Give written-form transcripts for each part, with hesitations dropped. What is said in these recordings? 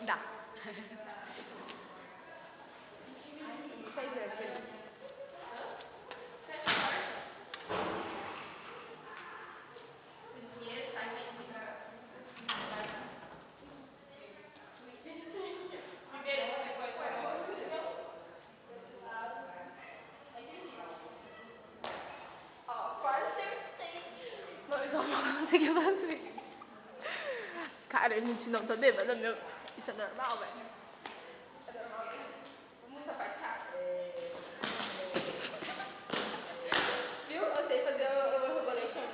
Dá. Mas eu não consegui fazer. Cara, a gente não tá bêbada, meu. Isso é normal, velho. É normal, velho. Muito apartado. Viu? Eu sei fazer o rebolation.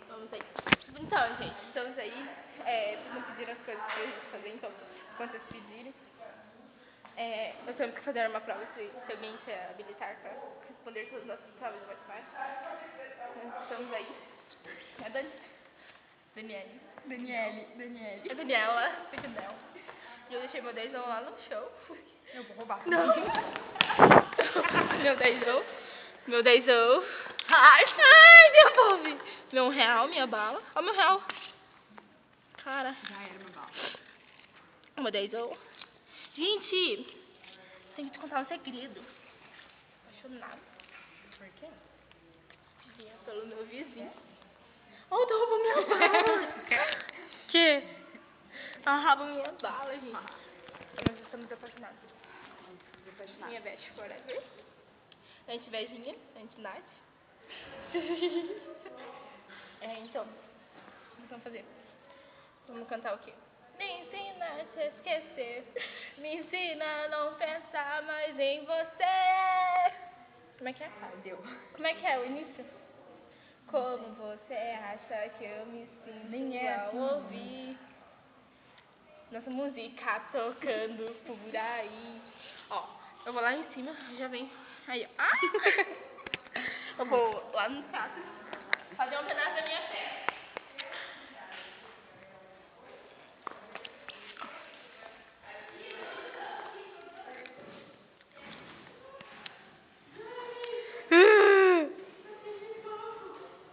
Vamos aí. Então, gente, estamos aí. Vocês não pediram as coisas pra gente fazer, então, quando vocês pedirem. Nós temos que fazer uma prova se alguém se habilitar para responder todas as nossas provas de matemática. Nós estamos aí. É Dani? Daniele. Daniele. É Daniela. Fica dela. E eu deixei meu 10 lá no show. Eu vou roubar. Não. Meu 10. Meu 10. Ai, devolve. Meu R$1, minha bala. Ó, meu R$1. Cara. Já era uma bala. Meu 10. Gente, tem que te contar um segredo. Apaixonado. Por quê? Pelo meu vizinho. Oh, tu roubou minha bala. Que? Ela roubou minha bala, gente. Nós estamos apaixonados. Minha best forever. A gente beijinha, a gente Nath. Então, o que vamos fazer? Vamos cantar o quê? Me ensina a te esquecer. Me ensina a não pensar mais em você. Como é que é? Deu. Como é que é o início? Como você acha que eu me sinto Nem é ao assim. ouvir nossa música tocando por aí? Ó, eu vou lá em cima, já vem. Aí, ó. Ah! Eu vou lá no teatro fazer um pedaço da minha peça.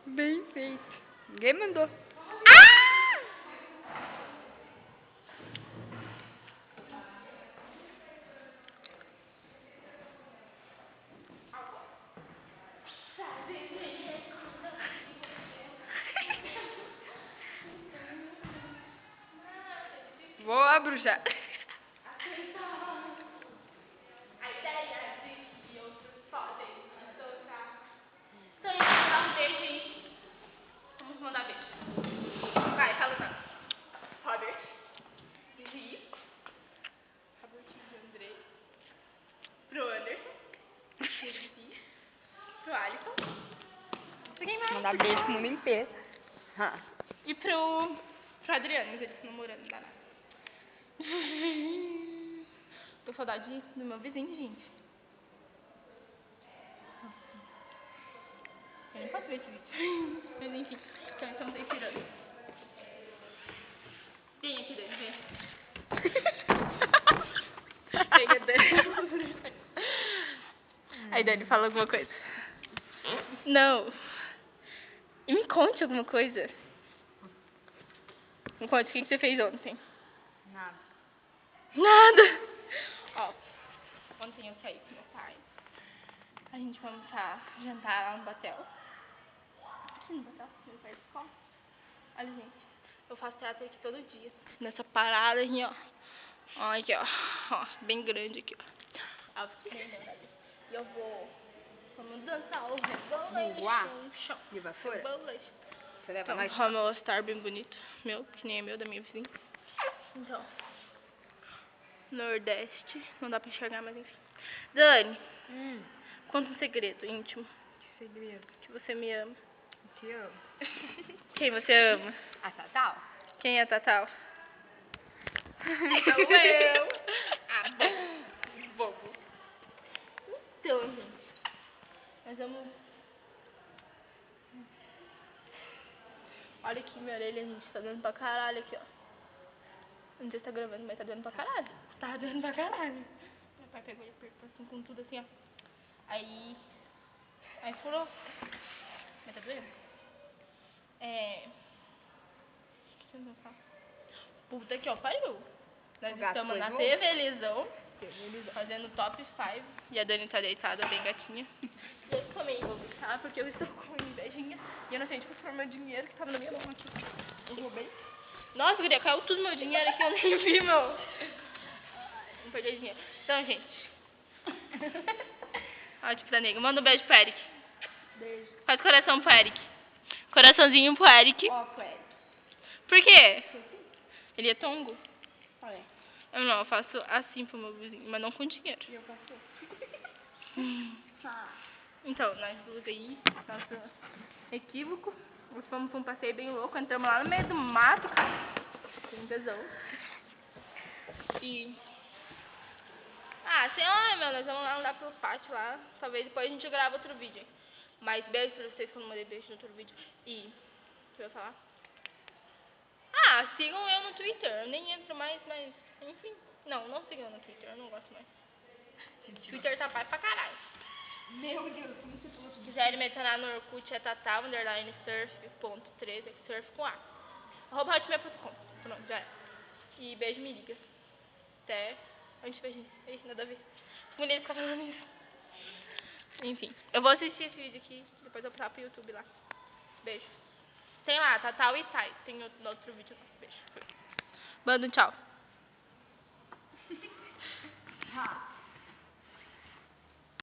Bem feito. Ninguém mandou. Vou abrujar. A ideia de que outros podem se tocar. Então, vamos mandar um beijo, hein? Vamos mandar beijo. Vai, fala nada. Robert. Ri. Robert e Andrei. Pro Anderson. Pro Alisson. Pra quem mais? Mandar beijo pro mundo inteiro. E pro Adriano, mas eles estão namorando, não dá nada. Tô com saudade do meu vizinho, gente. Eu nem posso ver esse vídeo. Mas enfim, então estamos aí tirando. Vem aqui dentro, vem. Pega Dani. Aí Dani, fala alguma coisa. Não. E me conte alguma coisa. Me conte o que você fez ontem. Nada. Nada. Ó, ontem eu saí com meu pai. A gente foi jantar lá no Batel. Aqui no Batel, no perto da escola. Olha, gente, eu faço teatro aqui todo dia. Nessa parada aqui, ó. Ó, aqui, ó. Ó, bem grande aqui, ó. A oficina, né? E eu vamos dançar o rebolation Voar? no chão. De vassoura? Rebolation. Você leva Então, mais? Rommel Star bem bonito. Meu, que nem é meu, da minha vizinha. Então, Nordeste. Não dá pra enxergar, mas enfim. Dani, conta um segredo íntimo. Que segredo. Que você me ama. Te amo. Quem você ama? A Tatal? Quem é a Tatal? Sou eu. Ah, bobo. Então, gente. Nós vamos... Olha aqui minha orelha, gente. Tá dando pra caralho aqui, ó. Não sei se tá gravando, mas tá dando pra caralho. Tá dando pra caralho. Meu pai pegou e apertou assim com tudo assim, ó. Aí furou. Mas tá doendo? Deixa eu pensar. Puta que ó, pariu. Nós O gato estamos foi na bom? TV-lisão, fazendo top 5. E a Dani tá deitada, bem gatinha. E eu também vou buscar, porque eu estou com invejinha. E eu não sei onde foi meu dinheiro que tava na minha mão aqui. Eu roubei. Nossa, guria, caiu tudo meu dinheiro aqui, eu nem vi, meu. Não perdi dinheiro. Então, gente. Ó, tipo da nega. Manda um beijo pro Eric. Beijo. Faz coração pro Eric. Coraçãozinho pro Eric. Ó, Fred. Por quê? Ele é tongo? Olha. Eu não, eu faço assim pro meu vizinho, mas não com dinheiro. E eu passou. Então, nós duas aí, nosso equívoco. Nós fomos pra um passeio bem louco, entramos lá no meio do mato, tem tesão. E... Ah, sei lá, meu, nós vamos lá andar pro pátio lá. Talvez depois a gente grava outro vídeo. Mas beijo pra vocês que eu não mandei beijo no outro vídeo. E... O que eu ia falar? Ah, sigam eu no Twitter. Eu nem entro mais, mas... Enfim. Não sigam no Twitter, eu não gosto mais. Twitter tá pai pra caralho. Meu Deus, como você falou Se quiserem me adicionar no Orkut é tatal_surf.13, surf com A. @hotmail.com. Pronto, já é. E beijo, me liga. Até... Onde beijinho? Ixi, nada a ver. Mulher ficar falando isso. Enfim, eu vou assistir esse vídeo aqui, depois eu vou pro YouTube lá. Beijo. Tem lá, Tatal e Sai. Tem no outro vídeo lá. Beijo. Bando, tchau.